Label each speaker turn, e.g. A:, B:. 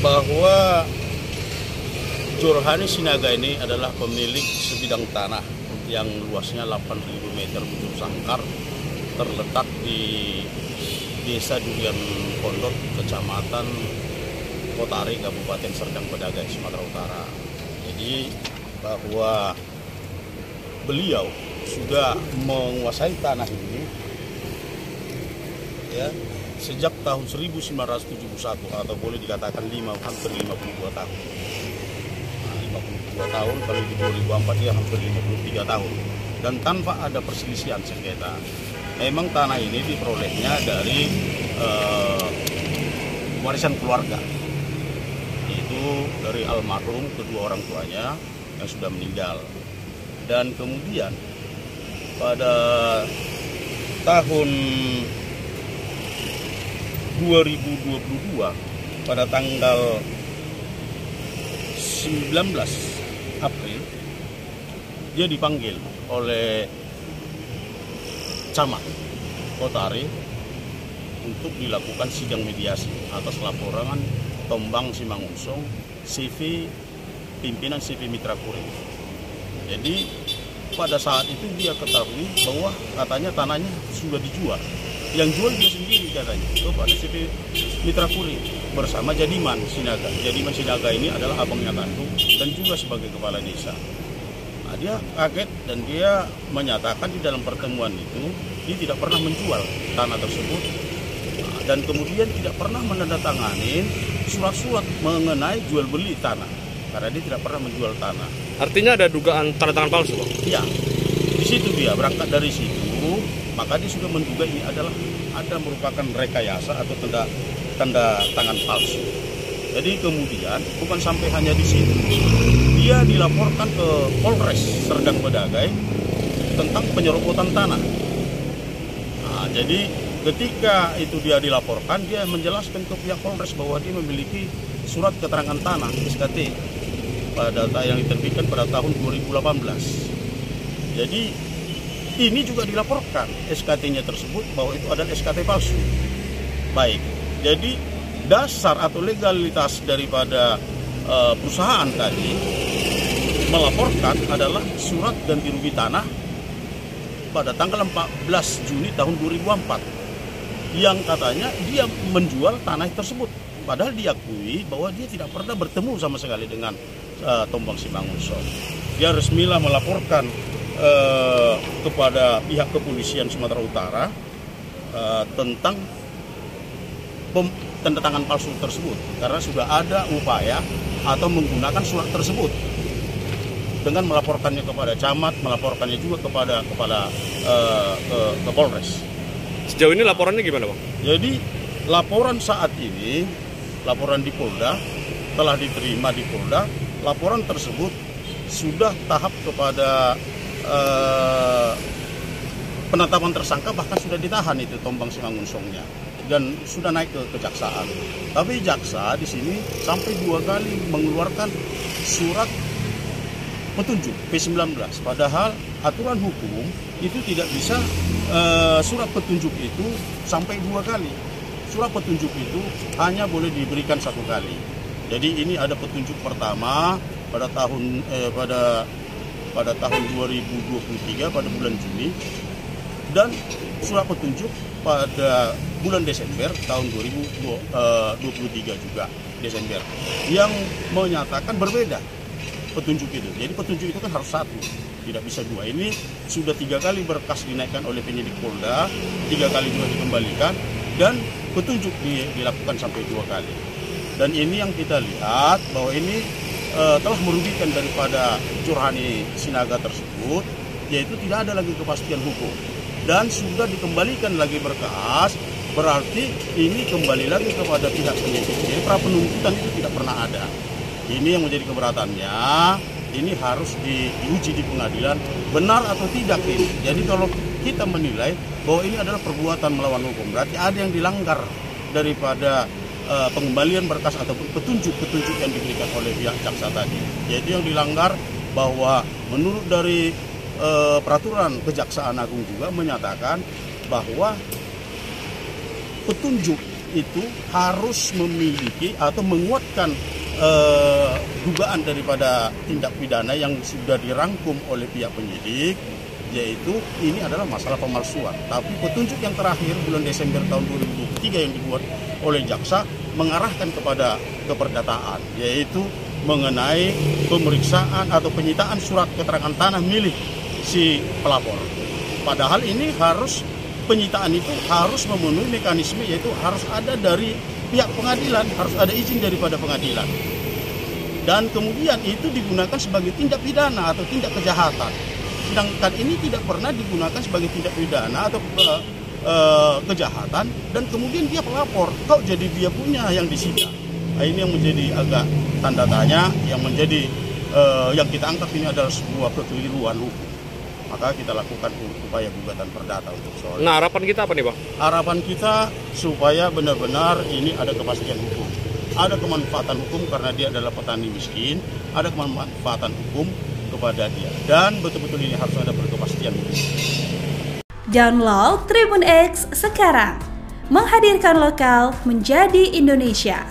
A: bahwa Jorhani Sinaga ini adalah pemilik sebidang tanah yang luasnya 8.000 meter bujur sangkar, terletak di Desa Durian Pondok, Kecamatan Kotari, Kabupaten Serdang Bedagai, Sumatera Utara. Jadi bahwa beliau sudah menguasai tanah ini ya sejak tahun 1971 atau boleh dikatakan hampir 52 tahun. 52 tahun, kalau di 2004 dia hampir 53 tahun. Dan tanpa ada perselisihan sengketa. Memang tanah ini diperolehnya dari warisan keluarga. Itu dari almarhum kedua orang tuanya yang sudah meninggal. Dan kemudian pada tahun 2022 pada tanggal 19 April dia dipanggil oleh Camat Kotari untuk dilakukan sidang mediasi atas laporan Tombang Simangunsong CV pimpinan CV Mitra Kuring. Jadi pada saat itu dia ketahui bahwa katanya tanahnya sudah dijual. Yang jual dia sendiri katanya kepada CV Mitra Kuring bersama Jadiman Sinaga. Jadiman Sinaga ini adalah abangnya kandung dan juga sebagai kepala desa. Nah, dia kaget dan dia menyatakan di dalam pertemuan itu dia tidak pernah menjual tanah tersebut dan kemudian tidak pernah menandatangani surat-surat mengenai jual beli tanah karena dia tidak pernah menjual tanah.
B: Artinya ada dugaan tanda tangan palsu, Bang?
A: Iya, di situ dia berangkat dari situ, maka dia sudah menduga ini adalah ada merupakan rekayasa atau tanda tangan palsu. Jadi kemudian bukan sampai hanya di situ, dia dilaporkan ke Polres Serdang Bedagai tentang penyerobotan tanah. Nah, jadi ketika itu dia dilaporkan, dia menjelaskan ke pihak Polres bahwa dia memiliki surat keterangan tanah SKT pada yang diterbitkan pada tahun 2018. Jadi ini juga dilaporkan SKT-nya tersebut bahwa itu adalah SKT palsu. Baik, jadi dasar atau legalitas daripada perusahaan tadi melaporkan adalah surat ganti rugi tanah pada tanggal 14 Juni tahun 2004 yang katanya dia menjual tanah tersebut. Padahal diakui bahwa dia tidak pernah bertemu sama sekali dengan Tombang Simangunsong. Dia resmilah melaporkan kepada pihak kepolisian Sumatera Utara tentang tanda tangan palsu tersebut karena sudah ada upaya atau menggunakan surat tersebut dengan melaporkannya kepada camat, melaporkannya juga kepada kepala ke Polres.
B: Sejauh ini laporannya gimana, Bang?
A: Jadi laporan saat ini, laporan di Polda telah diterima di Polda. Laporan tersebut sudah tahap kepada penetapan tersangka, bahkan sudah ditahan itu Tombang Simangunsongnya dan sudah naik ke kejaksaan. Tapi jaksa di sini sampai 2 kali mengeluarkan surat petunjuk P19. Padahal aturan hukum itu tidak bisa surat petunjuk itu sampai 2 kali. Surat petunjuk itu hanya boleh diberikan 1 kali. Jadi ini ada petunjuk pertama pada tahun pada tahun 2023 pada bulan Juni dan surat petunjuk pada bulan Desember tahun 2023 juga Desember yang menyatakan berbeda petunjuk itu. Jadi petunjuk itu kan harus 1, tidak bisa 2. Ini sudah 3 kali berkas dinaikkan oleh penyidik Polda, 3 kali juga dikembalikan dan petunjuk dilakukan sampai 2 kali. Dan ini yang kita lihat bahwa ini telah merugikan daripada Jorhani Sinaga tersebut, yaitu tidak ada lagi kepastian hukum dan sudah dikembalikan lagi berkas, berarti ini kembali lagi kepada pihak penyidik. Jadi pra penuntutan itu tidak pernah ada. Ini yang menjadi keberatannya, ini harus diuji di pengadilan benar atau tidak ini. Jadi kalau kita menilai bahwa ini adalah perbuatan melawan hukum, berarti ada yang dilanggar daripada pengembalian berkas ataupun petunjuk-petunjuk yang diberikan oleh pihak jaksa tadi. Yaitu yang dilanggar bahwa menurut dari peraturan Kejaksaan Agung juga menyatakan bahwa petunjuk itu harus memiliki atau menguatkan dugaan daripada tindak pidana yang sudah dirangkum oleh pihak penyidik, yaitu ini adalah masalah pemalsuan. Tapi petunjuk yang terakhir bulan Desember tahun 2023 yang dibuat oleh jaksa mengarahkan kepada keperdataan, yaitu mengenai pemeriksaan atau penyitaan surat keterangan tanah milik si pelapor. Padahal ini penyitaan itu harus memenuhi mekanisme, yaitu harus ada dari pihak pengadilan, harus ada izin daripada pengadilan. Dan kemudian itu digunakan sebagai tindak pidana atau tindak kejahatan. Sedangkan ini tidak pernah digunakan sebagai tindak pidana atau kejahatan, dan kemudian dia pelapor, kok jadi dia punya yang disita. Nah, ini yang menjadi agak tanda tanya, yang menjadi yang kita anggap ini adalah sebuah kekeliruan hukum. Maka kita lakukan upaya gugatan perdata untuk soal.
B: Nah, harapan kita apa nih, Bang?
A: Harapan kita supaya benar-benar ini ada kepastian hukum. Ada kemanfaatan hukum karena dia adalah petani miskin, ada kemanfaatan hukum kepada dia. Dan betul-betul ini harus ada berkepastian hukum.
C: Download Tribun X sekarang. Menghadirkan lokal menjadi Indonesia.